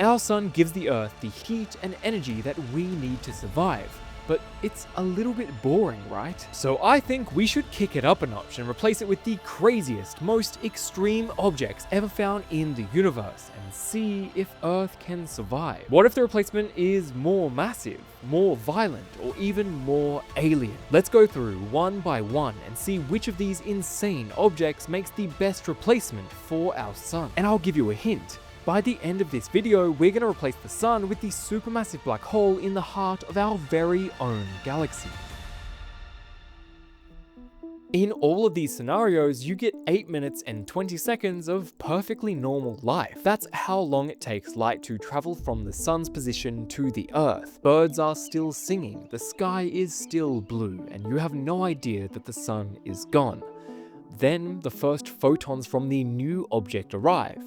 Our sun gives the Earth the heat and energy that we need to survive, but it's a little bit boring, right? So I think we should kick it up a notch and replace it with the craziest, most extreme objects ever found in the universe and see if Earth can survive. What if the replacement is more massive, more violent, or even more alien? Let's go through one by one and see which of these insane objects makes the best replacement for our sun. And I'll give you a hint. By the end of this video, we're going to replace the sun with the supermassive black hole in the heart of our very own galaxy. In all of these scenarios, you get 8 minutes and 20 seconds of perfectly normal life. That's how long it takes light to travel from the sun's position to the Earth. Birds are still singing, the sky is still blue, and you have no idea that the sun is gone. Then the first photons from the new object arrive,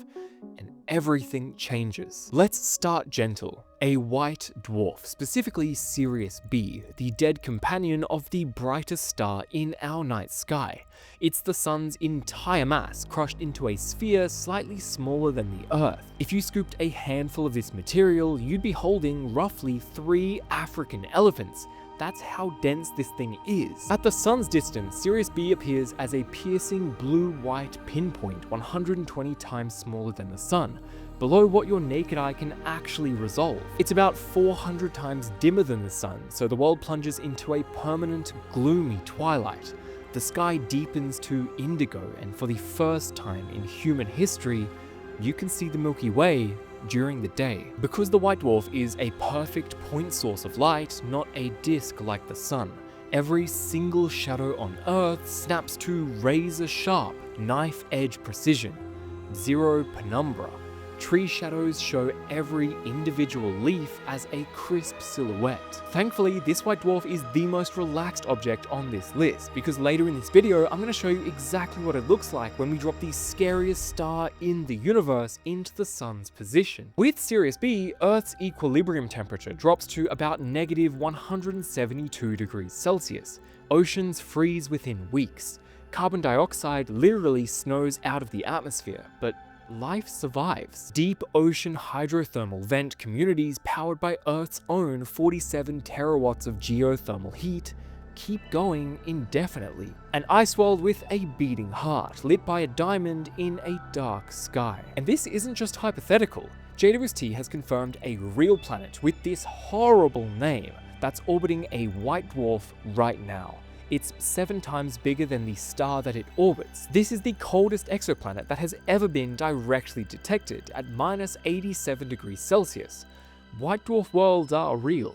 and everything changes. Let's start gentle. A white dwarf, specifically Sirius B, the dead companion of the brightest star in our night sky. It's the sun's entire mass crushed into a sphere slightly smaller than the Earth. If you scooped a handful of this material, you'd be holding roughly 3 African elephants. That's how dense this thing is. At the sun's distance, Sirius B appears as a piercing blue-white pinpoint 120 times smaller than the sun, below what your naked eye can actually resolve. It's about 400 times dimmer than the sun, so the world plunges into a permanent, gloomy twilight. The sky deepens to indigo, and for the first time in human history, you can see the Milky Way during the day. Because the white dwarf is a perfect point source of light, not a disk like the sun, every single shadow on Earth snaps to razor-sharp, knife-edge precision. Zero penumbra. Tree shadows show every individual leaf as a crisp silhouette. Thankfully, this white dwarf is the most relaxed object on this list, because later in this video, I'm going to show you exactly what it looks like when we drop the scariest star in the universe into the sun's position. With Sirius B, Earth's equilibrium temperature drops to about negative 172 degrees Celsius. Oceans freeze within weeks. Carbon dioxide literally snows out of the atmosphere, but life survives. Deep ocean hydrothermal vent communities powered by Earth's own 47 terawatts of geothermal heat keep going indefinitely. An ice world with a beating heart, lit by a diamond in a dark sky. And this isn't just hypothetical. JWST has confirmed a real planet with this horrible name that's orbiting a white dwarf right now. It's 7 times bigger than the star that it orbits. This is the coldest exoplanet that has ever been directly detected at minus 87 degrees Celsius. White dwarf worlds are real.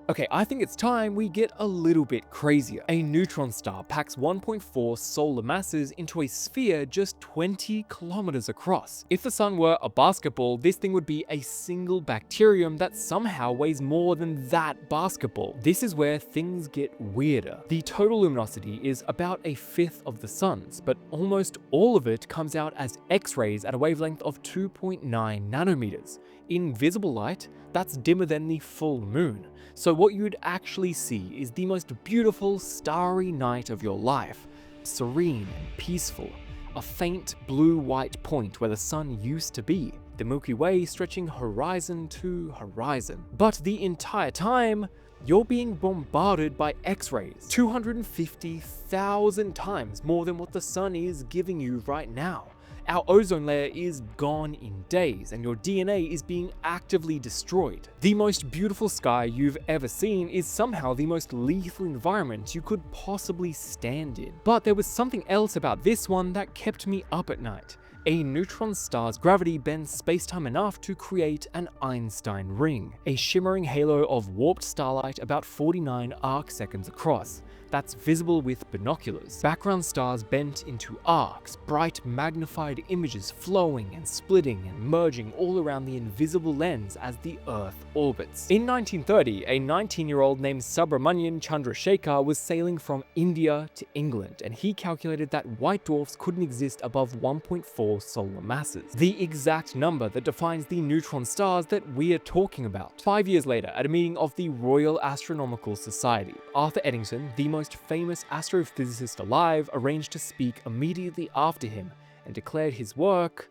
Okay, I think it's time we get a little bit crazier. A neutron star packs 1.4 solar masses into a sphere just 20 kilometers across. If the sun were a basketball, this thing would be a single bacterium that somehow weighs more than that basketball. This is where things get weirder. The total luminosity is about 1/5 of the sun's, but almost all of it comes out as X-rays at a wavelength of 2.9 nanometers. In visible light, that's dimmer than the full moon. So what you'd actually see is the most beautiful starry night of your life. Serene and peaceful. A faint blue-white point where the sun used to be. The Milky Way stretching horizon to horizon. But the entire time, you're being bombarded by X-rays. 250,000 times more than what the sun is giving you right now. Our ozone layer is gone in days, and your DNA is being actively destroyed. The most beautiful sky you've ever seen is somehow the most lethal environment you could possibly stand in. But there was something else about this one that kept me up at night. A neutron star's gravity bends spacetime enough to create an Einstein ring, a shimmering halo of warped starlight about 49 arc-seconds across. That's visible with binoculars. Background stars bent into arcs, bright magnified images flowing and splitting and merging all around the invisible lens as the Earth orbits. In 1930, a 19-year-old named Subramanian Chandrasekhar was sailing from India to England, and he calculated that white dwarfs couldn't exist above 1.4 solar masses, the exact number that defines the neutron stars that we are talking about. 5 years later, at a meeting of the Royal Astronomical Society, Arthur Eddington, the most famous astrophysicist alive, arranged to speak immediately after him and declared his work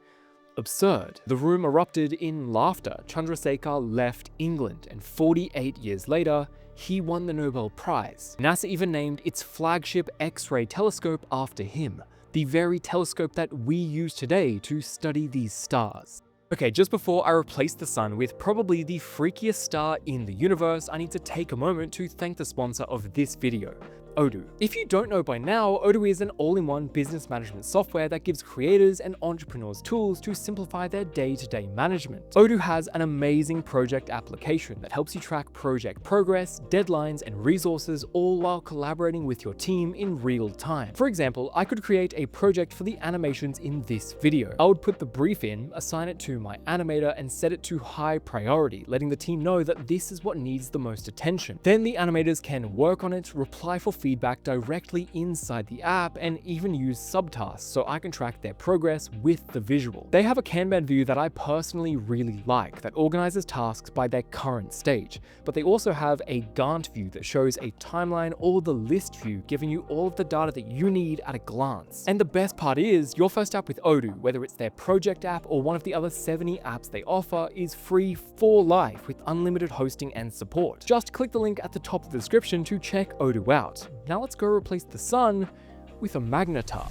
absurd. The room erupted in laughter. Chandrasekhar left England, and 48 years later, he won the Nobel Prize. NASA even named its flagship X-ray telescope after him, the very telescope that we use today to study these stars. Okay, just before I replace the sun with probably the freakiest star in the universe, I need to take a moment to thank the sponsor of this video, Odoo. If you don't know by now, Odoo is an all-in-one business management software that gives creators and entrepreneurs tools to simplify their day-to-day management. Odoo has an amazing project application that helps you track project progress, deadlines, and resources, all while collaborating with your team in real time. For example, I could create a project for the animations in this video. I would put the brief in, assign it to my animator, and set it to high priority, letting the team know that this is what needs the most attention. Then the animators can work on it, reply for feedback directly inside the app, and even use subtasks so I can track their progress with the visual. They have a Kanban view that I personally really like that organizes tasks by their current stage, but they also have a Gantt view that shows a timeline, or the list view, giving you all of the data that you need at a glance. And the best part is, your first app with Odoo, whether it's their project app or one of the other 70 apps they offer, is free for life with unlimited hosting and support. Just click the link at the top of the description to check Odoo out. Now let's go replace the sun with a Magnetar.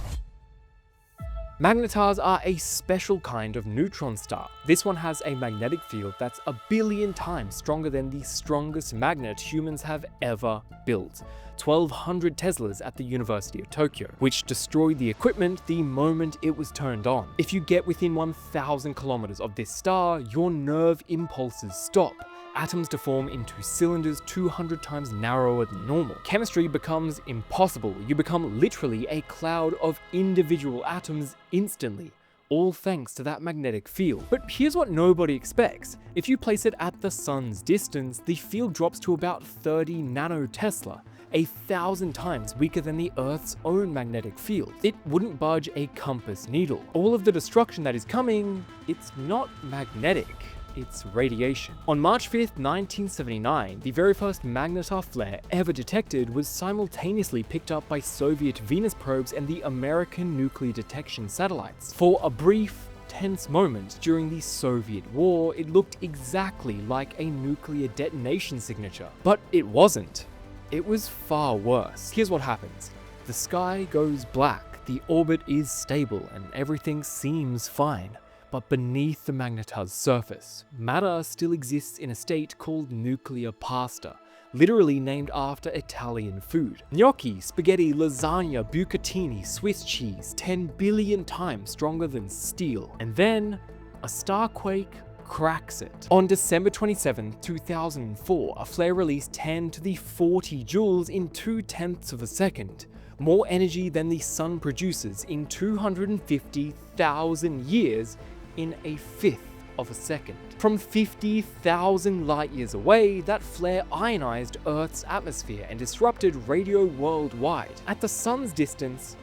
Magnetars are a special kind of neutron star. This one has a magnetic field that's 1 billion times stronger than the strongest magnet humans have ever built, 1200 Teslas at the University of Tokyo, which destroyed the equipment the moment it was turned on. If you get within 1,000 kilometers of this star, your nerve impulses stop. Atoms deform into cylinders 200 times narrower than normal. Chemistry becomes impossible. You become literally a cloud of individual atoms instantly, all thanks to that magnetic field. But here's what nobody expects. If you place it at the sun's distance, the field drops to about 30 nanotesla, 1,000 times weaker than the Earth's own magnetic field. It wouldn't budge a compass needle. All of the destruction that is coming, it's not magnetic. It's radiation. On March 5th, 1979, the very first Magnetar flare ever detected was simultaneously picked up by Soviet Venus probes and the American nuclear detection satellites. For a brief, tense moment during the Soviet war, it looked exactly like a nuclear detonation signature. But it wasn't. It was far worse. Here's what happens. The sky goes black, the orbit is stable, and everything seems fine. But beneath the Magnetar's surface, matter still exists in a state called nuclear pasta, literally named after Italian food. Gnocchi, spaghetti, lasagna, bucatini, Swiss cheese, 10 billion times stronger than steel. And then, a starquake cracks it. On December 27, 2004, a flare released 10 to the 40 joules in 0.2 of a second. More energy than the sun produces in 250,000 years in 1/5 of a second. From 50,000 light years away, that flare ionized Earth's atmosphere and disrupted radio worldwide. At the sun's distance,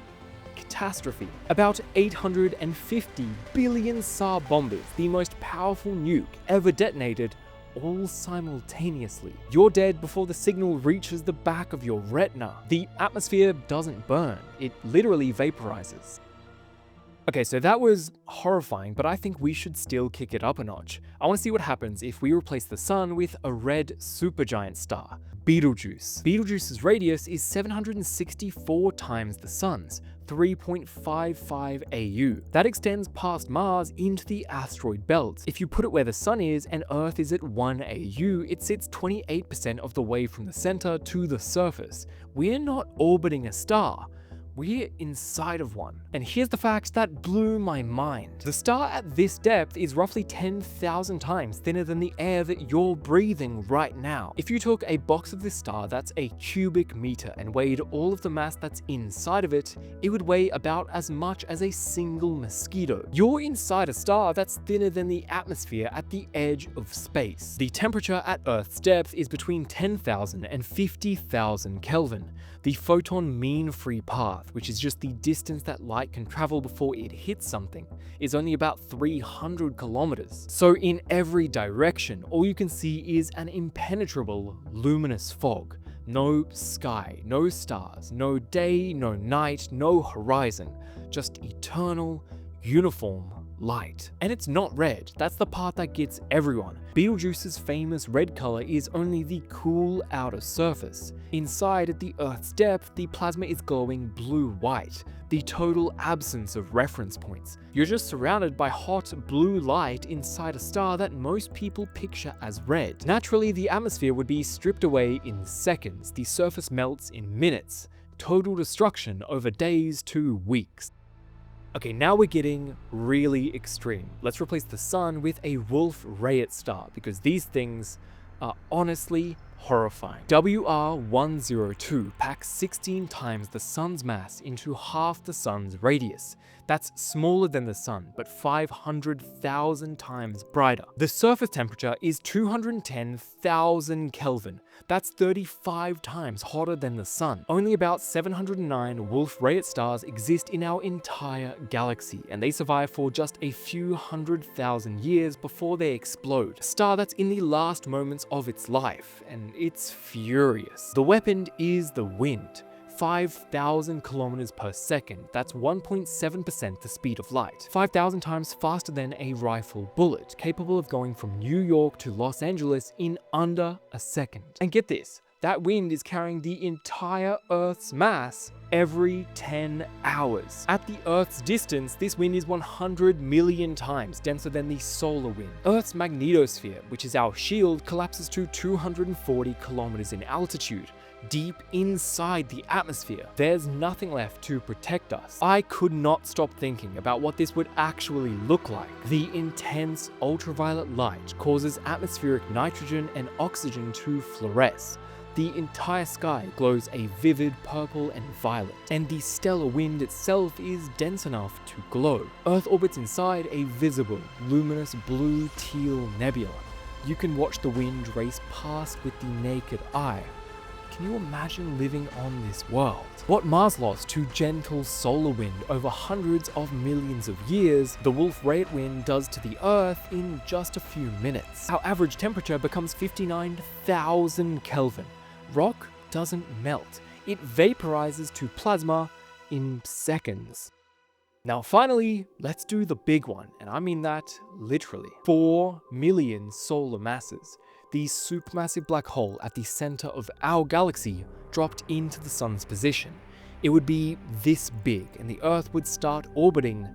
catastrophe. About 850 billion SAR bombers, the most powerful nuke ever detonated, all simultaneously. You're dead before the signal reaches the back of your retina. The atmosphere doesn't burn, it literally vaporizes. Okay, so that was horrifying, but I think we should still kick it up a notch. I want to see what happens if we replace the sun with a red supergiant star, Betelgeuse. Betelgeuse's radius is 764 times the sun's, 3.55 AU. That extends past Mars into the asteroid belt. If you put it where the sun is and Earth is at 1 AU, it sits 28% of the way from the center to the surface. We're not orbiting a star. We're inside of one. And here's the fact that blew my mind. The star at this depth is roughly 10,000 times thinner than the air that you're breathing right now. If you took a box of this star that's a cubic meter and weighed all of the mass that's inside of it, it would weigh about as much as a single mosquito. You're inside a star that's thinner than the atmosphere at the edge of space. The temperature at Earth's depth is between 10,000 and 50,000 Kelvin. The photon mean free path, which is just the distance that light can travel before it hits something, is only about 300 kilometers. So in every direction, all you can see is an impenetrable, luminous fog. No sky, no stars, no day, no night, no horizon, just eternal, uniform light. And it's not red, that's the part that gets everyone. Betelgeuse's famous red color is only the cool outer surface. Inside, at the Earth's depth, the plasma is glowing blue-white, the total absence of reference points. You're just surrounded by hot blue light inside a star that most people picture as red. Naturally, the atmosphere would be stripped away in seconds, the surface melts in minutes. Total destruction over days to weeks. Okay, now we're getting really extreme. Let's replace the sun with a Wolf-Rayet Star, because these things are honestly horrifying. WR102 packs 16 times the sun's mass into half the sun's radius. That's smaller than the sun, but 500,000 times brighter. The surface temperature is 210,000 Kelvin. That's 35 times hotter than the sun. Only about 709 Wolf-Rayet stars exist in our entire galaxy, and they survive for just a few 100,000 years before they explode. A star that's in the last moments of its life, and it's furious. The weapon is the wind. 5,000 kilometers per second, that's 1.7% the speed of light. 5,000 times faster than a rifle bullet, capable of going from New York to Los Angeles in under a second. And get this, that wind is carrying the entire Earth's mass every 10 hours. At the Earth's distance, this wind is 100 million times denser than the solar wind. Earth's magnetosphere, which is our shield, collapses to 240 kilometers in altitude. Deep inside the atmosphere, there's nothing left to protect us. I could not stop thinking about what this would actually look like. The intense ultraviolet light causes atmospheric nitrogen and oxygen to fluoresce. The entire sky glows a vivid purple and violet, and the stellar wind itself is dense enough to glow. Earth orbits inside a visible, luminous blue-teal nebula. You can watch the wind race past with the naked eye. Can you imagine living on this world? What Mars lost to gentle solar wind over hundreds of millions of years, the Wolf-Rayet wind does to the Earth in just a few minutes. Our average temperature becomes 59,000 Kelvin. Rock doesn't melt. It vaporizes to plasma in seconds. Now finally, let's do the big one, and I mean that literally. 4 million solar masses. The supermassive black hole at the center of our galaxy dropped into the sun's position. It would be this big, and the Earth would start orbiting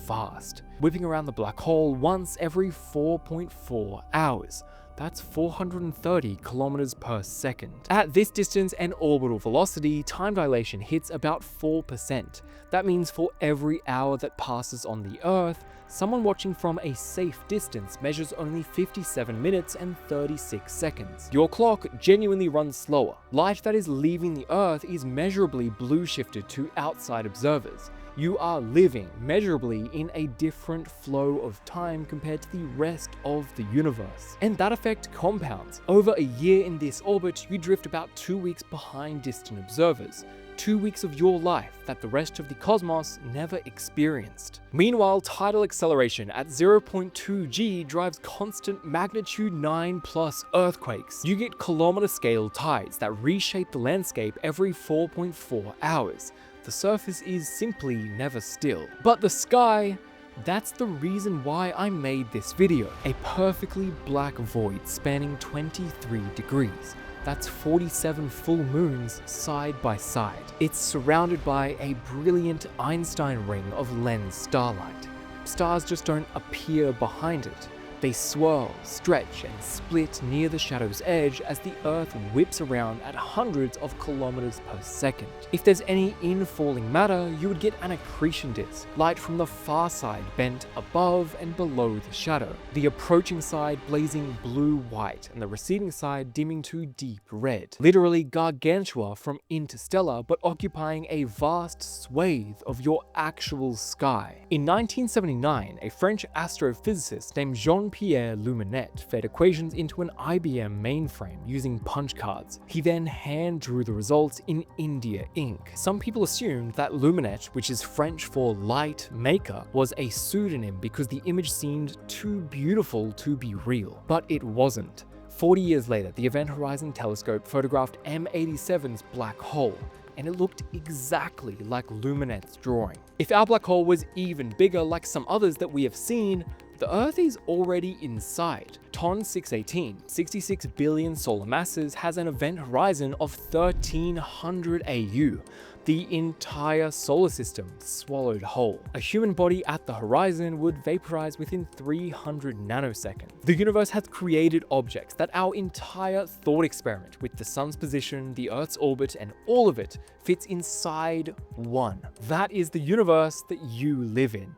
fast, whipping around the black hole once every 4.4 hours. That's 430 kilometers per second. At this distance and orbital velocity, time dilation hits about 4%. That means for every hour that passes on the Earth, someone watching from a safe distance measures only 57 minutes and 36 seconds. Your clock genuinely runs slower. Light that is leaving the Earth is measurably blue shifted to outside observers. You are living measurably in a different flow of time compared to the rest of the universe. And that effect compounds. Over a year in this orbit, you drift about 2 weeks behind distant observers. 2 weeks of your life that the rest of the cosmos never experienced. Meanwhile, tidal acceleration at 0.2 g drives constant magnitude 9+ earthquakes. You get kilometer-scale tides that reshape the landscape every 4.4 hours. The surface is simply never still. But the sky, that's the reason why I made this video. A perfectly black void spanning 23 degrees. That's 47 full moons side by side. It's surrounded by a brilliant Einstein ring of lens starlight. Stars just don't appear behind it. They swirl, stretch, and split near the shadow's edge as the Earth whips around at hundreds of kilometers per second. If there's any infalling matter, you would get an accretion disk, light from the far side bent above and below the shadow, the approaching side blazing blue-white and the receding side dimming to deep red. Literally gargantua from Interstellar, but occupying a vast swathe of your actual sky. In 1979, a French astrophysicist named Jean-Pierre Luminet fed equations into an IBM mainframe using punch cards. He then hand drew the results in India ink. Some people assumed that Luminet, which is French for light maker, was a pseudonym because the image seemed too beautiful to be real. But it wasn't. 40 years later, the Event Horizon Telescope photographed M87's black hole. and it looked exactly like Lumineth's drawing. If our black hole was even bigger like some others that we have seen, the Earth is already inside. TON 618, 66 billion solar masses, has an event horizon of 1300 AU. The entire solar system swallowed whole. A human body at the horizon would vaporize within 300 nanoseconds. The universe has created objects that our entire thought experiment with the sun's position, the Earth's orbit, and all of it fits inside one. That is the universe that you live in.